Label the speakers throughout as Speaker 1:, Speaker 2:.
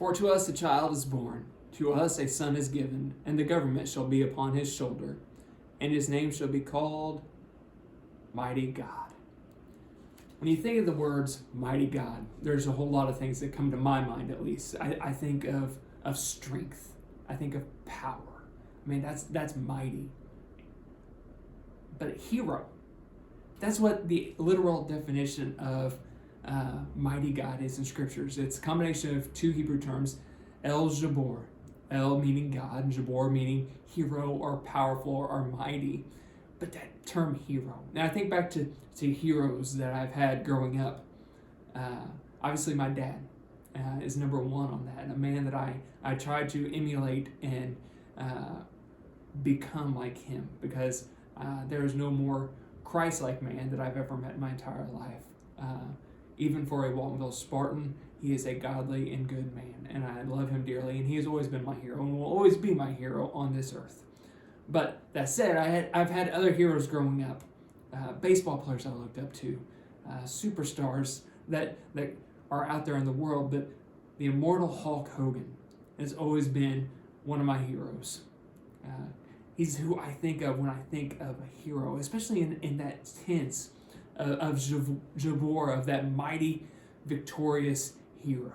Speaker 1: For to us a child is born, to us a son is given, and the government shall be upon his shoulder, and his name shall be called Mighty God. When you think of the words Mighty God, there's a whole lot of things that come to my mind, at least. I think of strength. I think of power. I mean, that's mighty. But hero, that's what the literal definition of mighty God is in scriptures. It's a combination of two Hebrew terms, El Jabor. El meaning God, and Jabor meaning hero or powerful or mighty. But that term hero. Now I think back to heroes that I've had growing up. Obviously my dad is number one on that. A man that I tried to emulate and become like him, because there is no more Christ-like man that I've ever met in my entire life. Even for a Waltonville Spartan, he is a godly and good man, and I love him dearly, and he has always been my hero and will always be my hero on this earth. But that said, I've had other heroes growing up, baseball players I looked up to, superstars that are out there in the world, but the immortal Hulk Hogan has always been one of my heroes. He's who I think of when I think of a hero, especially in that tense of Jabor, of that mighty, victorious hero.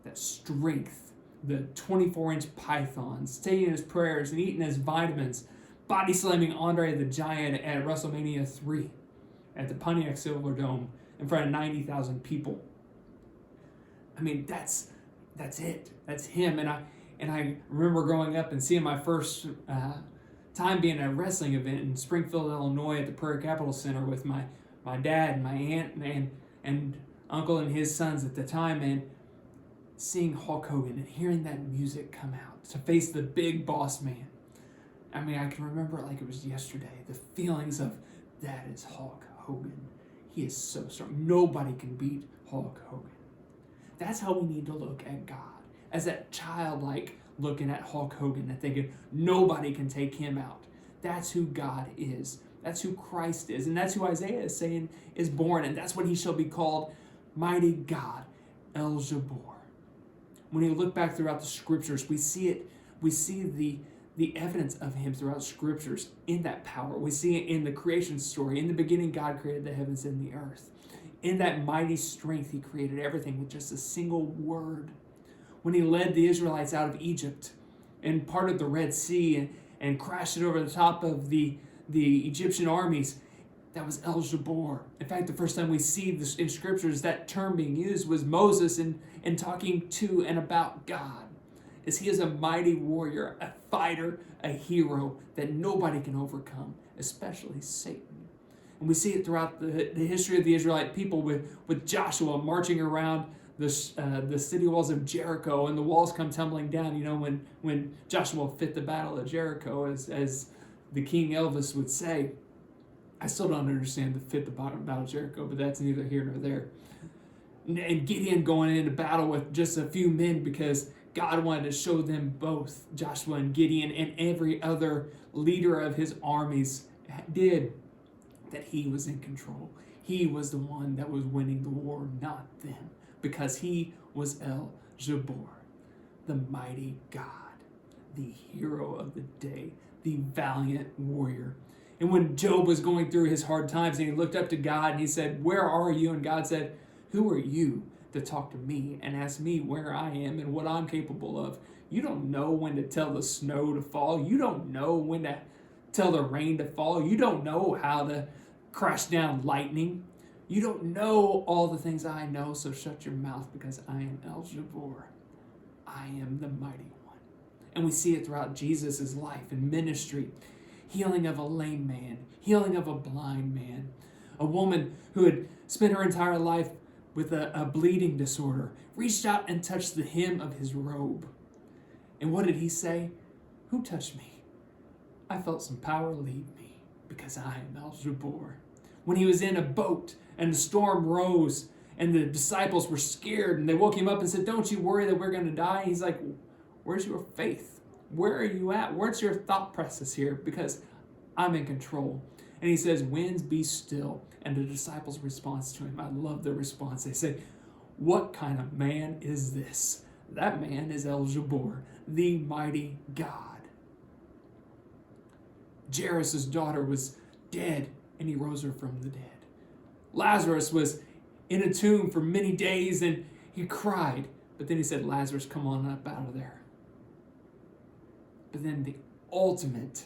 Speaker 1: That strength, the 24-inch python, saying his prayers and eating his vitamins, body slamming Andre the Giant at WrestleMania 3 at the Pontiac Silverdome in front of 90,000 people. I mean, that's it. That's him. And I remember growing up and seeing my first time being at a wrestling event in Springfield, Illinois at the Prairie Capital Center with my dad and my aunt and uncle and his sons at the time, and seeing Hulk Hogan and hearing that music come out to face the big boss man. I mean, I can remember it like it was yesterday. The feelings of, that is Hulk Hogan. He is so strong. Nobody can beat Hulk Hogan. That's how we need to look at God. As that childlike looking at Hulk Hogan and thinking, nobody can take him out. That's who God is. That's who Christ is. And that's who Isaiah is saying is born. And that's what he shall be called, Mighty God, El Jabor. When you look back throughout the scriptures, we see it. We see the evidence of him throughout scriptures in that power. We see it in the creation story. In the beginning, God created the heavens and the earth. In that mighty strength, he created everything with just a single word. When he led the Israelites out of Egypt and parted the Red Sea and crashed it over the top of the Egyptian armies, that was El Jabor. In fact, the first time we see this in scriptures, that term being used was Moses in talking to and about God. As he is a mighty warrior, a fighter, a hero that nobody can overcome, especially Satan. And we see it throughout the history of the Israelite people with Joshua marching around the city walls of Jericho, and the walls come tumbling down. You know, when Joshua fit the battle of Jericho, as the King Elvis would say. I still don't understand the fit the battle of Jericho, but that's neither here nor there. And Gideon going into battle with just a few men because God wanted to show them both, Joshua and Gideon, and every other leader of his armies did, that he was in control. He was the one that was winning the war, not them, because he was El Jabor, the mighty God, the hero of the day, the valiant warrior. And when Job was going through his hard times and he looked up to God and he said, "Where are you?" And God said, "Who are you to talk to me and ask me where I am and what I'm capable of? You don't know when to tell the snow to fall. You don't know when to tell the rain to fall. You don't know how to crash down lightning. You don't know all the things I know, so shut your mouth, because I am El Jabor. I am the mighty one." And we see it throughout Jesus' life and ministry. Healing of a lame man, healing of a blind man, a woman who had spent her entire life with a bleeding disorder, reached out and touched the hem of his robe. And what did he say? "Who touched me? I felt some power leave me, because I am El Jabor." When he was in a boat and the storm rose and the disciples were scared and they woke him up and said, "Don't you worry that we're going to die." He's like, "Where's your faith? Where are you at? Where's your thought process here? Because I'm in control." And he says, "Winds, be still." And the disciples' response to him, I love their response. They say, "What kind of man is this, That man is El Jabbar, the mighty God. Jairus' daughter was dead, and he rose her from the dead. Lazarus was in a tomb for many days, and he cried. But then he said, Lazarus, come on up out of there. But then the ultimate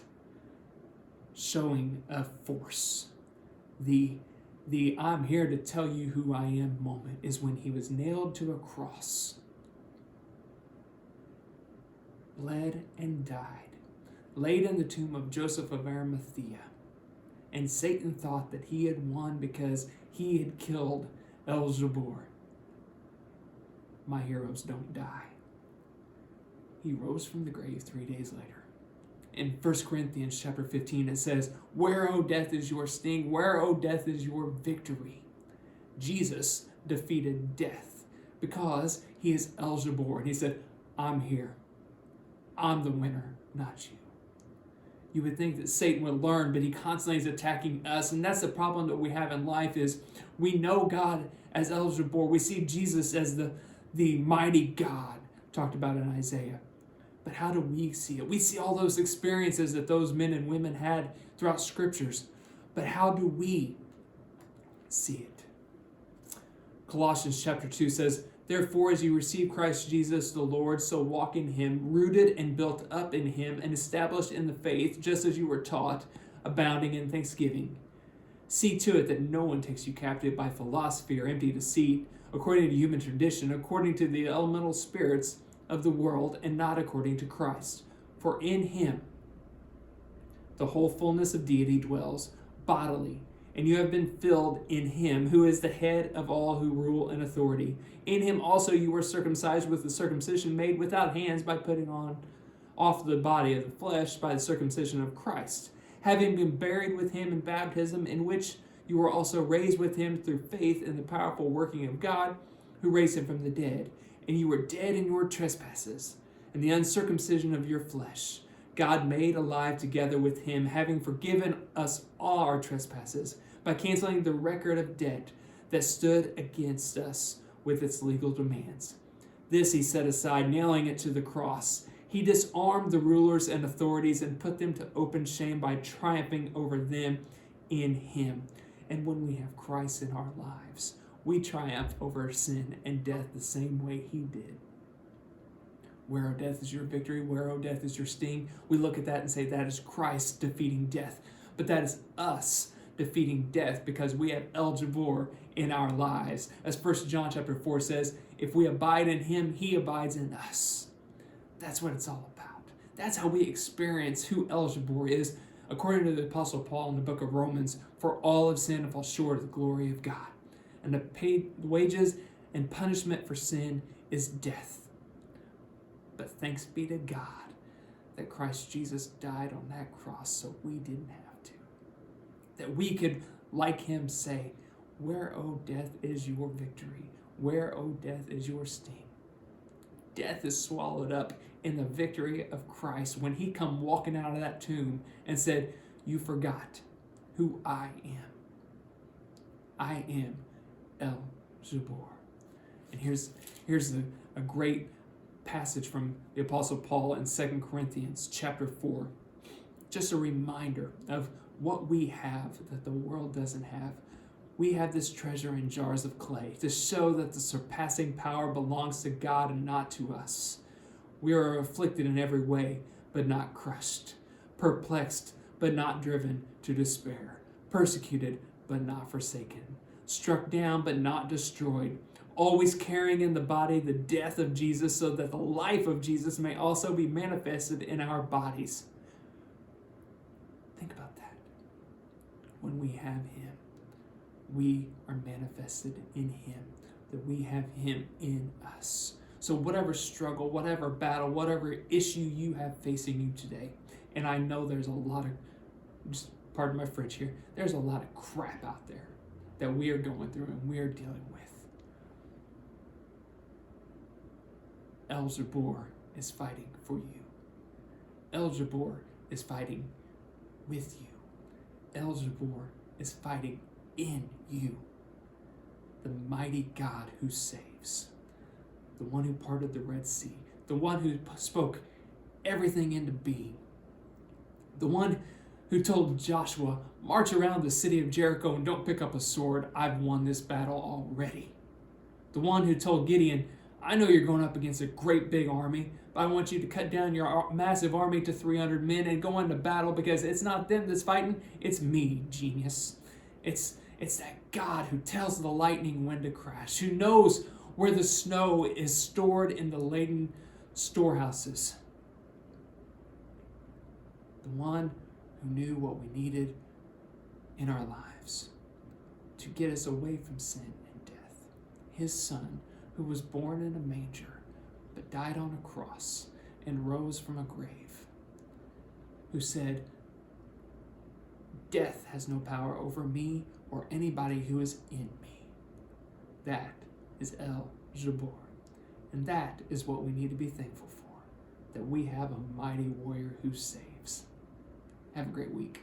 Speaker 1: showing of force, the I'm here to tell you who I am moment, is when he was nailed to a cross, bled and died, laid in the tomb of Joseph of Arimathea. And Satan thought that he had won because he had killed El Jabbar. My heroes don't die. He rose from the grave 3 days later. In 1 Corinthians chapter 15, it says, where, O death, is your sting? Where, O death, is your victory? Jesus defeated death because he is El Jabbar. And he said, I'm here. I'm the winner, not you. You would think that Satan would learn, but he constantly is attacking us. And that's the problem that we have in life is we know God as El Jabbar. We see Jesus as the mighty God talked about in Isaiah. But how do we see it? We see all those experiences that those men and women had throughout scriptures. But how do we see it? Colossians chapter 2 says, therefore, as you receive Christ Jesus the Lord, so walk in him, rooted and built up in him, and established in the faith, just as you were taught, abounding in thanksgiving. See to it that no one takes you captive by philosophy or empty deceit, according to human tradition, according to the elemental spirits of the world, and not according to Christ. For in him the whole fullness of deity dwells bodily, and you have been filled in him, who is the head of all who rule and authority. In him also you were circumcised with the circumcision made without hands, by putting off the body of the flesh by the circumcision of Christ, having been buried with him in baptism, in which you were also raised with him through faith in the powerful working of God, who raised him from the dead. And you were dead in your trespasses and the uncircumcision of your flesh, God made alive together with him, having forgiven us all our trespasses, by canceling the record of debt that stood against us with its legal demands. This he set aside, nailing it to the cross. He disarmed the rulers and authorities and put them to open shame by triumphing over them in him. And when we have Christ in our lives, we triumph over sin and death the same way he did. Where, O death, is your victory? Where, O death, is your sting? We look at that and say that is Christ defeating death. But that is us defeating death because we have El Jabbar in our lives. As 1 John chapter 4 says, if we abide in him, he abides in us. That's what it's all about. That's how we experience who El Jabbar is, according to the Apostle Paul in the book of Romans, for all have sinned and fall short of the glory of God. And the paid wages and punishment for sin is death. But thanks be to God that Christ Jesus died on that cross so we didn't have to. That we could, like him, say, where, O death, is your victory? Where, O death, is your sting? Death is swallowed up in the victory of Christ when he come walking out of that tomb and said, you forgot who I am. I am El Jabbar. And here's a great passage from the Apostle Paul in 2 Corinthians chapter 4. Just a reminder of what we have that the world doesn't have. We have this treasure in jars of clay to show that the surpassing power belongs to God and not to us. We are afflicted in every way, but not crushed. Perplexed, but not driven to despair. Persecuted, but not forsaken. Struck down, but not destroyed. Always carrying in the body the death of Jesus, so that the life of Jesus may also be manifested in our bodies. Think about that. When we have him, we are manifested in him, that we have him in us. So whatever struggle, whatever battle, whatever issue you have facing you today, and I know there's a lot of, just pardon my French here, there's a lot of crap out there that we are going through and we are dealing with. El Jabbar is fighting for you. El Jabbar is fighting with you. El Jabbar is fighting in you. The mighty God who saves. the one who parted the Red Sea, the one who spoke everything into being, the one who told Joshua, march around the city of Jericho and don't pick up a sword. I've won this battle already. The one who told Gideon, I know you're going up against a great big army, but I want you to cut down your massive army to 300 men and go into battle because it's not them that's fighting, it's me, genius. It's that God who tells the lightning when to crash, who knows where the snow is stored in the laden storehouses. The one who knew what we needed in our lives to get us away from sin and death. His Son, who was born in a manger, but died on a cross and rose from a grave, who said, death has no power over me or anybody who is in me. That is El Jabbar. And that is what we need to be thankful for, that we have a mighty warrior who saves. Have a great week.